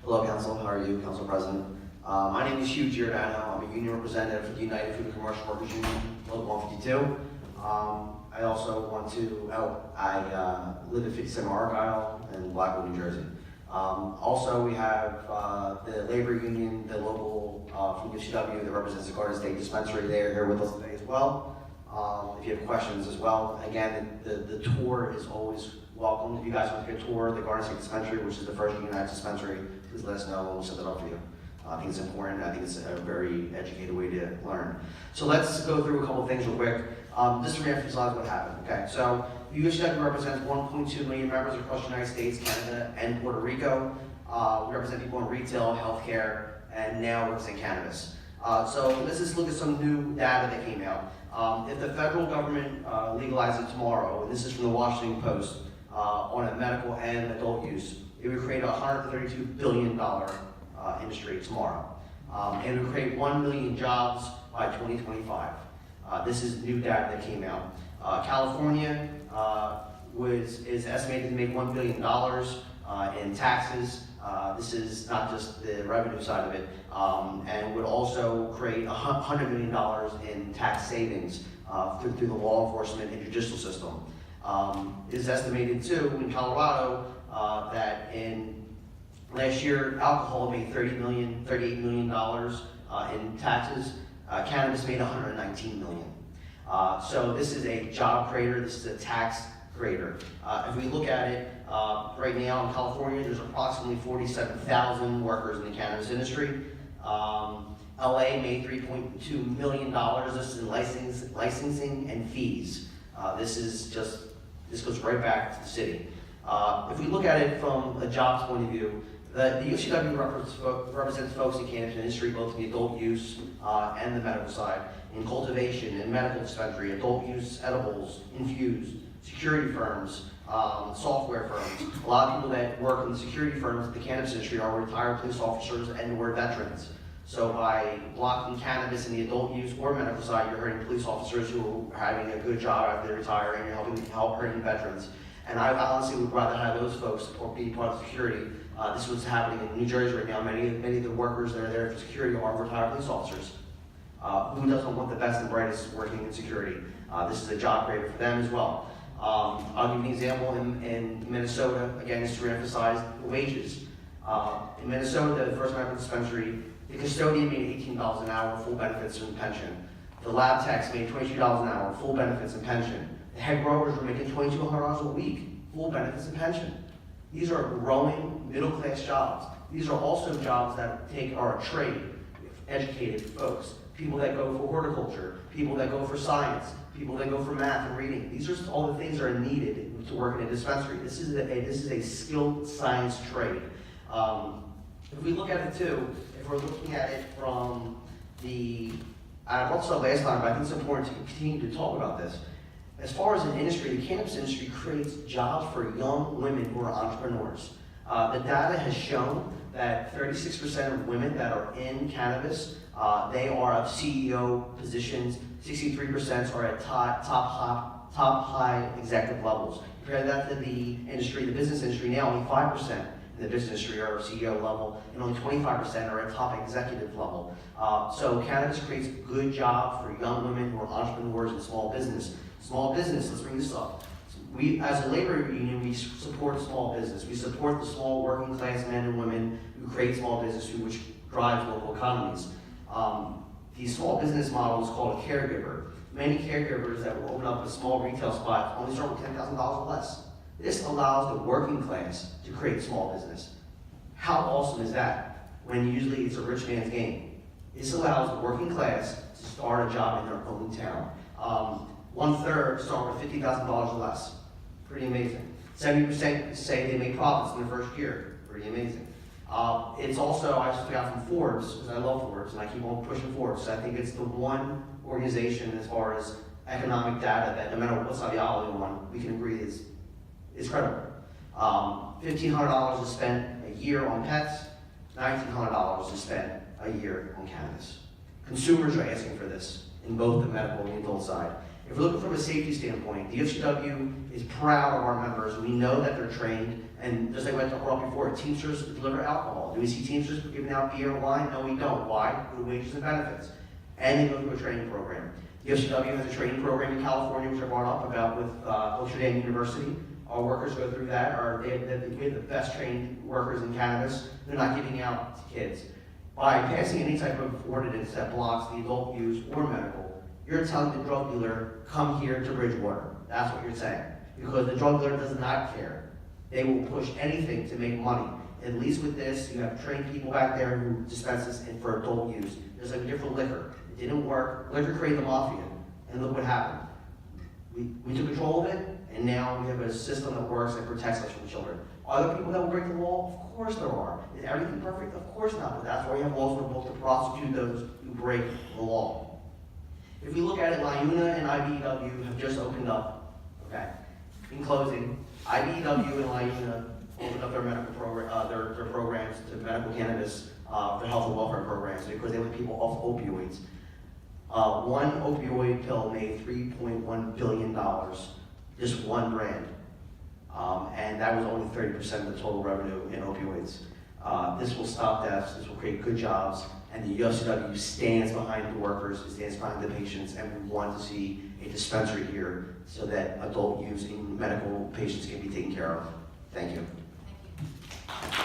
Hello, Council. How are you, Council President? My name is Hugh Giordano. I'm a union representative for the United Food and Commercial Workers Union, Local 152. I also want to, I live at 57 Argyle in Blackwood, New Jersey. Also, we have the labor union, the local from UFCW that represents the Garden State Dispensary. They are here with us today as well. If you have questions as well, again, the tour is always welcome. If you guys want to get a tour of the Garden State Dispensary, which is the first unionized dispensary, please let us know and we'll set that up for you. I think it's important. I think it's a very educated way to learn. So let's go through a couple of things real quick. Just to reemphasize what happened. Okay, so UFCW represents 1.2 million members across the United States, Canada, and Puerto Rico. We represent people in retail, healthcare, and now represent cannabis. So let's just look at some new data that came out. If the federal government legalizes it tomorrow, and this is from the Washington Post, on a medical and adult use, it would create a $132 billion industry tomorrow. And it would create 1 million jobs by 2025. This is new data that came out. California is estimated to make $1 billion in taxes. This is not just the revenue side of it, and would also create $100 million in tax savings through the law enforcement and judicial system. It is estimated too in Colorado that in last year alcohol made $38 million in taxes. Cannabis made $119 million. So this is a job creator. This is a tax creator. If we look at it, right now in California, there's approximately 47,000 workers in the cannabis industry. LA made $3.2 million. This is in licensing and fees. This goes right back to the city. If we look at it from a jobs point of view, the UFCW represents folks in the cannabis industry, both in the adult use and the medical side, in cultivation, in medical dispensary, adult use, edibles, infused, security firms, software firms. A lot of people that work in the security firms, the cannabis industry, are retired police officers and or veterans. So by blocking cannabis in the adult use or medical side, you're hurting police officers who are having a good job after they retire, and you're helping hurting veterans. And I honestly would rather have those folks or be part of security. This is what's happening in New Jersey right now. Many of the workers that are there for security are retired police officers. Who doesn't want the best and brightest working in security? This is a job creator for them as well. I'll give you an example in Minnesota. Again, just to reemphasize the wages. In Minnesota, the first medical dispensary, the custodian made $18 an hour, full benefits and pension. The lab techs made $22 an hour, full benefits and pension. The head growers were making $2,200 a week, full benefits and pension. These are growing middle-class jobs. These are also jobs that are a trade, educated folks, people that go for horticulture, people that go for science, people that go for math and reading. These are all the things that are needed to work in a dispensary. This is a skilled science trade. If we look at it too, if we're looking at it from I brought this up last time, but I think it's important to continue to talk about this. As far as an industry, the cannabis industry creates jobs for young women who are entrepreneurs. The data has shown that 36% of women that are in cannabis, they are at CEO positions. 63% are at top high executive levels. Compare that to the industry, the business industry now, only 5% in the business industry are at CEO level, and only 25% are at top executive level. So cannabis creates good jobs for young women who are entrepreneurs and small business. Small business, let's bring this up. We, as a labor union, we support small business. We support the small working class men and women who create small business, which drives local economies. The small business model is called a caregiver. Many caregivers that will open up a small retail spot only start with $10,000 or less. This allows the working class to create small business. How awesome is that? When usually it's a rich man's game. This allows the working class to start a job in their hometown. 1/3 start with $50,000 or less. Pretty amazing. 70% say they make profits in their first year. Pretty amazing. It's also, I just got from Forbes, because I love Forbes, and I keep on pushing Forbes. So I think it's the one organization as far as economic data that no matter what side of the aisle you're on, we can agree is credible. $1,500 is spent a year on pets, $1,900 is spent a year on cannabis. Consumers are asking for this in both the medical and the adult side. If we're looking from a safety standpoint, the UFCW is proud of our members. We know that they're trained, and just like I talked about before, Teamsters deliver alcohol. Do we see Teamsters giving out beer and wine? No, we don't. Why? Good wages and benefits. And they go through a training program. The UFCW has a training program in California, which I brought up about with Notre Dame University. Our workers go through that. We have the best trained workers in cannabis. They're not giving out to kids. By passing any type of ordinance that blocks the adult use or medical, you're telling the drug dealer, come here to Bridgewater. That's what you're saying. Because the drug dealer does not care. They will push anything to make money. At least with this, you have trained people back there who dispense this for adult use. There's like a different liquor. It didn't work. Liquor created the mafia. And look what happened. We took control of it, and now we have a system that works and protects us from children. Are there people that will break the law? Of course there are. Is everything perfect? Of course not. But that's why we have laws in the book to prosecute those who break the law. If we look at it, LIUNA and IBEW have just opened up. Okay. In closing, IBEW and LIUNA opened up their medical program, their programs to medical cannabis for health and welfare programs because they want people off opioids. One opioid pill made $3.1 billion, just one brand, and that was only 30% of the total revenue in opioids. This will stop deaths. This will create good jobs. And the UFCW stands behind the workers, it stands behind the patients, and we want to see a dispensary here so that adult use and medical patients can be taken care of. Thank you. Thank you.